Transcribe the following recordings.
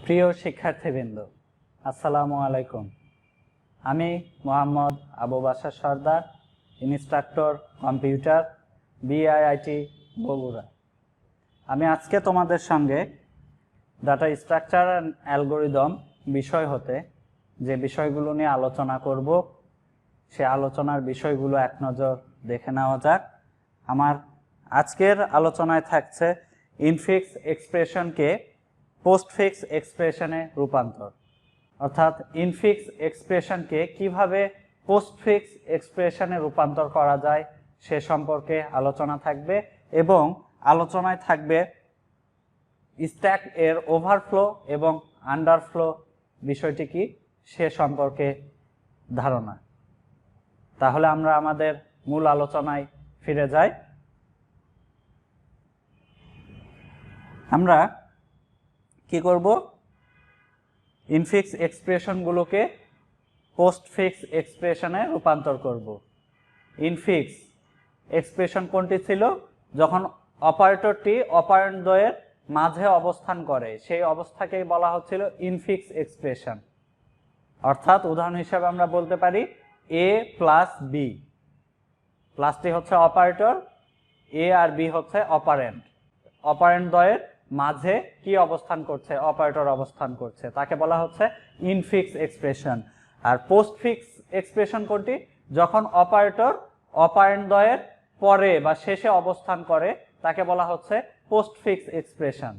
প্রিয় শিক্ষার্থীবৃন্দ, আসসালামু আলাইকুম। আমি মোহাম্মদ আবু বাশার সর্দার, ইনস্ট্রাক্টর কম্পিউটার, বিআইআইটি বগুড়া। আমি আজকে তোমাদের সঙ্গে ডাটা স্ট্রাকচার অ্যান্ড অ্যালগোরিদম বিষয় হতে যে বিষয়গুলো নিয়ে আলোচনা করব, সে আলোচনার বিষয়গুলো এক নজর দেখে নেওয়া যাক। আমার আজকের আলোচনায় থাকছে ইনফিক্স এক্সপ্রেশনকে পোস্টফিক্স এক্সপ্রেশনে রূপান্তর, অর্থাৎ ইনফিক্স এক্সপ্রেশনকে কিভাবে পোস্টফিক্স এক্সপ্রেশনে রূপান্তর করা যায় সে সম্পর্কে আলোচনা থাকবে, এবং আলোচনায় থাকবে স্ট্যাক এর ওভারফ্লো এবং আন্ডারফ্লো বিষয়টি কি সে সম্পর্কে ধারণা। তাহলে আমরা আমাদের মূল আলোচনায় ফিরে যাই। আমরা কি করব? ইনফিক্স এক্সপ্রেশনগুলোকে পোস্টফিক্স এক্সপ্রেশনে রূপান্তর করব। ইনফিক্স এক্সপ্রেশন কোনটি ছিল? যখন অপারেটরটি অপারেন্ড দ্বয়ের মাঝে অবস্থান করে সেই অবস্থাকেই বলা হচ্ছিল ইনফিক্স এক্সপ্রেশন। অর্থাৎ উদাহরণ হিসেবে আমরা বলতে পারি এ প্লাস বি, প্লাসটি হচ্ছে অপারেটর, এ আর বি হচ্ছে অপারেন্ড। অপারেন্ড দ্বয়ের মাঝে কি অবস্থান করছে? অপারেটর অবস্থান করছে, তাকে বলা হচ্ছে ইনফিক্স এক্সপ্রেশন। আর পোস্টফিক্স এক্সপ্রেশন কোনটি? যখন অপারেটর অপারেন্ড দ্বয়ের পরে বা শেষে অবস্থান করে তাকে বলা হচ্ছে পোস্টফিক্স এক্সপ্রেশন।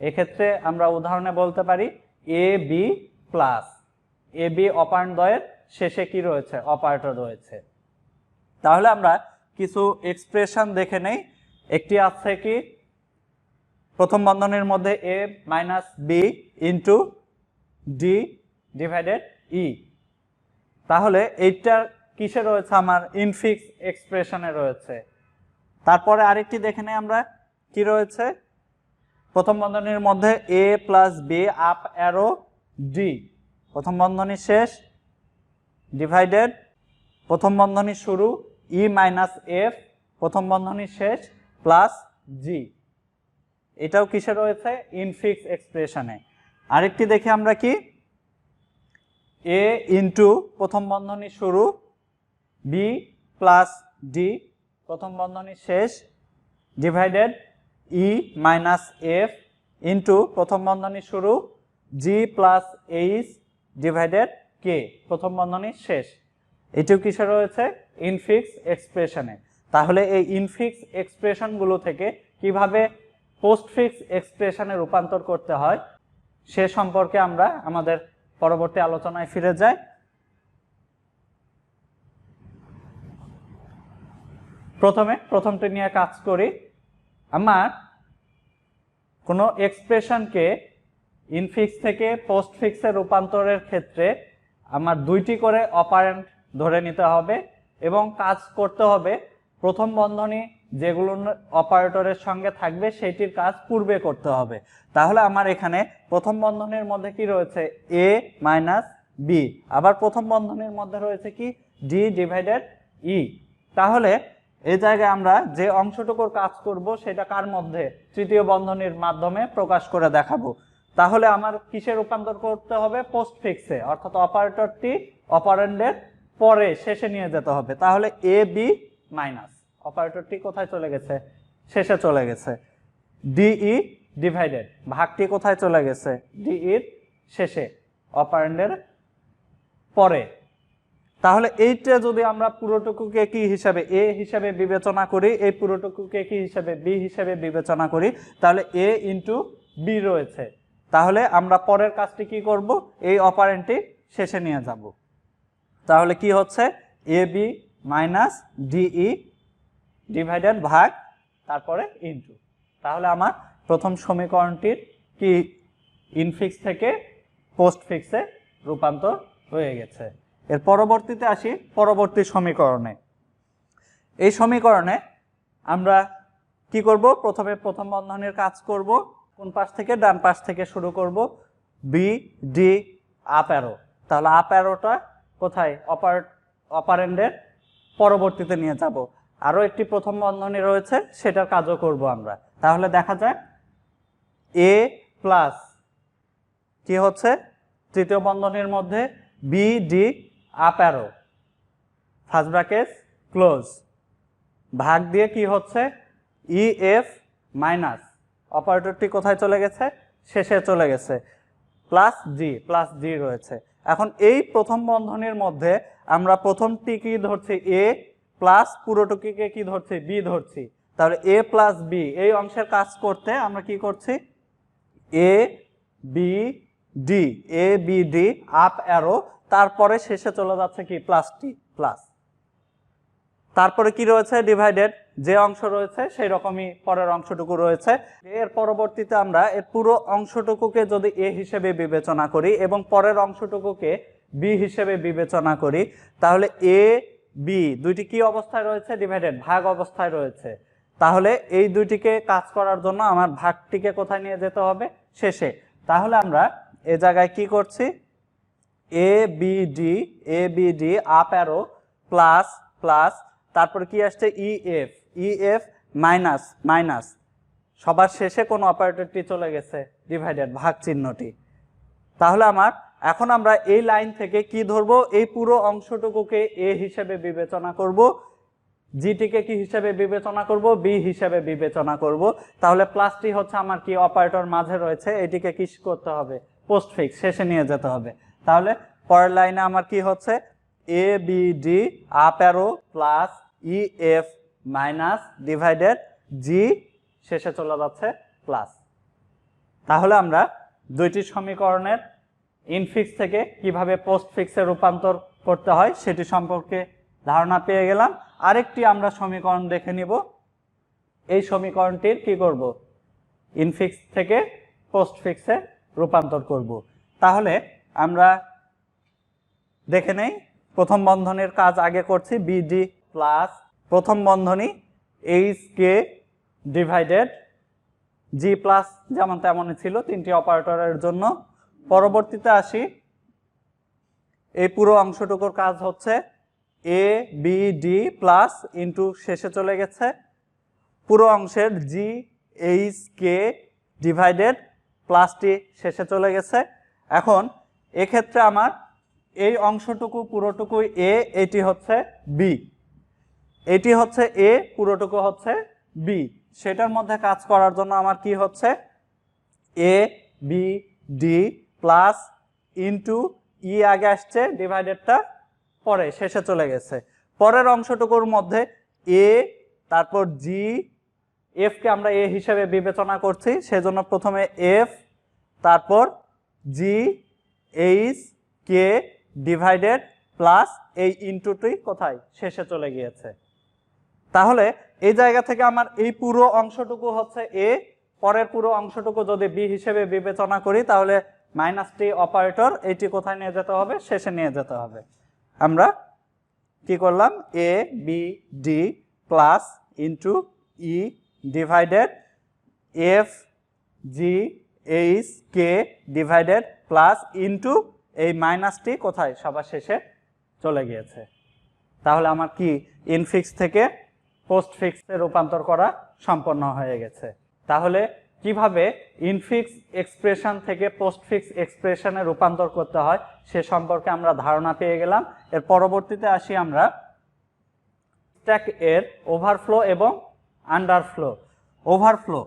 এক্ষেত্রে আমরা উদাহরণে বলতে পারি A B plus, A B operand দ্বয়ের শেষে কি রয়েছে? অপারেটর রয়েছে। তাহলে আমরা কিছু এক্সপ্রেশন দেখে নেই। একটি আছে কি, প্রথম বন্ধনীর মধ্যে A minus B into D divided E. তাহলে এইটা কিসে রয়েছে? আমার ইনফিক্স এক্সপ্রেশনে রয়েছে। তারপরে আরেকটি দেখে নেই আমরা, কি রয়েছে? প্রথম বন্ধনীর মধ্যে A plus B up arrow D, প্রথম বন্ধনী শেষ, ডিভাইডেড প্রথম বন্ধনী শুরু ই মাইনাস এফ, প্রথম বন্ধনী শেষ, প্লাস জি। এটাও কিসে রয়েছে? ইনফিক্স এক্সপ্রেশনে। আরেকটি দেখি আমরা, কি এ ইন্টু প্রথম বন্ধনী শুরু বি প্লাস ডি, প্রথম বন্ধনী শেষ, ডিভাইডেড ই মাইনাস এফ ইন্টু প্রথম বন্ধনী শুরু জি প্লাস এইচ ডিভাইডেড কে, প্রথম বন্ধনী শেষ। এটিও কিসে রয়েছে? ইনফিক্স এক্সপ্রেশনে। তাহলে এই ইনফিক্স এক্সপ্রেশনগুলো থেকে কিভাবে পোস্টফিক্স এক্সপ্রেশনে রূপান্তর করতে হয় সে সম্পর্কে আমরা আমাদের পরবর্তী আলোচনায় ফিরে যাই। প্রথমটি নিয়ে কাজ করি। আমার কোনো এক্সপ্রেশনকে ইনফিক্স থেকে পোস্টফিক্সে রূপান্তরের ক্ষেত্রে আমার দুইটি করে অপারেন্ট ধরে নিতে হবে এবং কাজ করতে হবে প্রথম বন্ধনী যেগুলো অপারেটরের সঙ্গে থাকবে সেটির কাজ পূর্বে করতে হবে। তাহলে আমার এখানে প্রথম বন্ধনীর মধ্যে কি রয়েছে? এ মাইনাস বি, আবার প্রথম বন্ধনীর মধ্যে রয়েছে কি? D divided E. তাহলে এই জায়গায় আমরা যে অংশটুকুর কাজ করব সেটা কার মধ্যে? তৃতীয় বন্ধনীর মাধ্যমে প্রকাশ করে দেখাবো। তাহলে আমার কিসে রূপান্তর করতে হবে? পোস্টফিক্সে, অর্থাৎ অপারেটরটি অপারেন্ডের পরে শেষে নিয়ে যেতে হবে। তাহলে এ বি মাইনাস, অপারেটরটি কোথায় চলে গেছে? শেষে চলে গেছে। ডিই ডিভাইডেড, ভাগটি কোথায় চলে গেছে? ডিইর শেষে, অপারেন্ডের পরে। তাহলে এইটা যদি আমরা পুরোটুকুকে কি হিসাবে? এ হিসাবে বিবেচনা করি, এই পুরোটুকুকে কি হিসাবে? বি হিসাবে বিবেচনা করি, তাহলে এ ইন্টু বি রয়েছে। তাহলে আমরা পরের কাজটি কি করব? এই অপারেন্টটি শেষে নিয়ে যাব। তাহলে কি হচ্ছে? A B minus DE divided ভাগ, তারপরে ইন্টু। তাহলে আমার প্রথম সমীকরণটির কি ইনফিক্স থেকে পোস্টফিক্সে রূপান্তর হয়ে গেছে। এর পরবর্তীতে আসি পরবর্তী সমীকরণে। এই সমীকরণে আমরা কি করব? প্রথমে প্রথম বন্ধনীর কাজ করব। কোন পাশ থেকে? ডান পাশ থেকে শুরু করব। বি ডি আপ অ্যারো, তাহলে আপ অ্যারোটা কোথায়? অপারেন্ডের পরবর্তীতে নিয়ে যাব। আরও একটি প্রথম বন্ধনী রয়েছে, সেটার কাজও করব আমরা। তাহলে দেখা যাক এ প্লাস কি হচ্ছে তৃতীয় বন্ধনীর মধ্যে B D up arrow first bracket close ভাগ দিয়ে কি হচ্ছে ই এফ মাইনাস অপারেটরটি কোথায় চলে গেছে শেষে চলে গেছে প্লাস জি রয়েছে। এখন এই প্রথম বন্ধনীর মধ্যে আমরা প্রথমটি কি ধরছি এ প্লাস পুরোটুকিকে কি ধরছি বি ধরছি, তাহলে এ প্লাস বি এই অংশের কাজ করতে আমরা কি করছি A B D up arrow তারপরে শেষে চলে যাচ্ছে কি প্লাস টি প্লাস, তারপরে কি রয়েছে ডিভাইডেড যে অংশ রয়েছে সেই রকমই পরের অংশটুকু রয়েছে। এর পরবর্তীতে আমরা এর পুরো অংশটুকুকে যদি এ হিসেবে বিবেচনা করি এবং পরের অংশটুকুকে বি হিসেবে বিবেচনা করি তাহলে এ বি দুইটি কি অবস্থায় রয়েছে ডিভাইডেড ভাগ অবস্থায় রয়েছে, তাহলে এই দুইটিকে কাজ করার জন্য আমার ভাগটিকে কোথায় নিয়ে যেতে হবে শেষে। তাহলে আমরা এ জায়গায় কি করছি A B D up arrow plus plus তারপরে কি আসছে ই এফ মাইনাস সবার শেষে কোন অপারেটরটি চলে গেছে ডিভাইডেড ভাগ চিহ্নটি। তাহলে এখন আমরা এই লাইন থেকে কি ধরবো এই পুরো অংশটুকুকে এ হিসেবে বিবেচনা করব, জিটিকে কি হিসেবে বিবেচনা করব বি হিসেবে বিবেচনা করব। তাহলে প্লাসটি হচ্ছে আমার কি অপারেটর মাঝে রয়েছে এটিকে কি করতে হবে পোস্টফিক্স শেষে নিয়ে যেতে হবে। তাহলে পরের লাইনে আমার কি হচ্ছে A B D up arrow plus E F minus divided G শেষে চলে যাচ্ছে প্লাস। তাহলে আমরা দুইটি সমীকরণের ইনফিক্স থেকে কিভাবে পোস্টফিক্সে রূপান্তর করতে হয় সেটি সম্পর্কে ধারণা পেয়ে গেলাম। আরেকটি আমরা সমীকরণ দেখে নিব, এই সমীকরণটির কি করব ইনফিক্স থেকে পোস্টফিক্সে রূপান্তর করব। তাহলে আমরা দেখে নেই প্রথম বন্ধনীর কাজ আগে করছি বিডি প্লাস প্রথম বন্ধনী H K divided G plus যেমন তেমনই ছিল তিনটি অপারেটরের জন্য। পরবর্তীতে আসি এই পুরো অংশটুকুর কাজ হচ্ছে A B D plus into শেষে চলে গেছে পুরো অংশের জি এইচ কে ডিভাইডেড প্লাসটি শেষে চলে গেছে। এখন এক্ষেত্রে আমার এই অংশটুকু পুরোটুকু এ এটি হচ্ছে বি, এটি হচ্ছে এ পুরোটুকু হচ্ছে বি, সেটার মধ্যে কাজ করার জন্য আমার কি হচ্ছে A B D plus into ই আগে আসছে ডিভাইডেডটা পরে শেষে চলে গেছে। পরের অংশটুকুর মধ্যে এ তারপর জি এফকে আমরা এ হিসেবে বিবেচনা করছি সেজন্য প্রথমে এফ তারপর জি এইচ কে ডিভাইডেড প্লাস এই ইনটুটি কোথায় শেষে চলে গিয়েছে। তাহলে এই জায়গা থেকে আমার এই পুরো অংশটুকু হচ্ছে এ, পরের পুরো অংশটুকু যদি বি হিসেবে বিবেচনা করি তাহলে মাইনাস টি অপারেটর এটি কোথায় নিয়ে যেতে হবে শেষে নিয়ে যেতে হবে। আমরা কি করলাম A B D plus into E divided F G H K divided plus into এই মাইনাসটি কোথায় সবার শেষে চলে গিয়েছে। তাহলে আমার কি ইনফিক্স থেকে পোস্টফিক্সে রূপান্তর করা সম্পন্ন হয়ে গেছে। তাহলে কিভাবে ইনফিক্স এক্সপ্রেশন থেকে পোস্টফিক্স এক্সপ্রেশনে রূপান্তর করতে হয় সে সম্পর্কে আমরা ধারণা পেয়ে গেলাম। এর পরবর্তীতে আসি আমরা স্ট্যাক এর ওভারফ্লো এবং আন্ডারফ্লো। ওভারফ্লো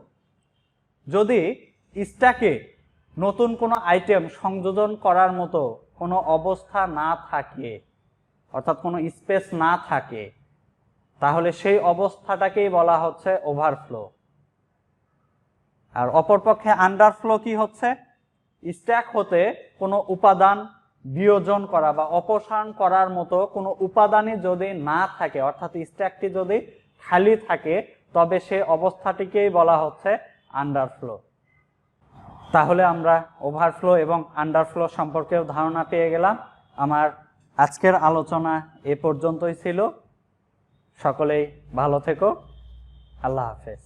যদি স্ট্যাকে নতুন কোনো আইটেম সংযোজন করার মতো কোনো অবস্থা না থাকে অর্থাৎ কোনো স্পেস না থাকে তাহলে সেই অবস্থাটাকেই বলা হচ্ছে ওভারফ্লো। আর অপরপক্ষে আন্ডারফ্লো কি হচ্ছে স্ট্যাক হতে কোনো উপাদান বিয়োজন করা বা অপসারণ করার মতো কোনো উপাদানই যদি না থাকে অর্থাৎ স্ট্যাকটি যদি খালি থাকে তবে সেই অবস্থাটিকেই বলা হচ্ছে আন্ডারফ্লো। তাহলে আমরা ওভারফ্লো এবং আন্ডারফ্লো সম্পর্কেও ধারণা পেয়ে গেলাম। আমার আজকের আলোচনা এ পর্যন্তই ছিল। সকলেই ভালো থেকো। আল্লাহ হাফেজ।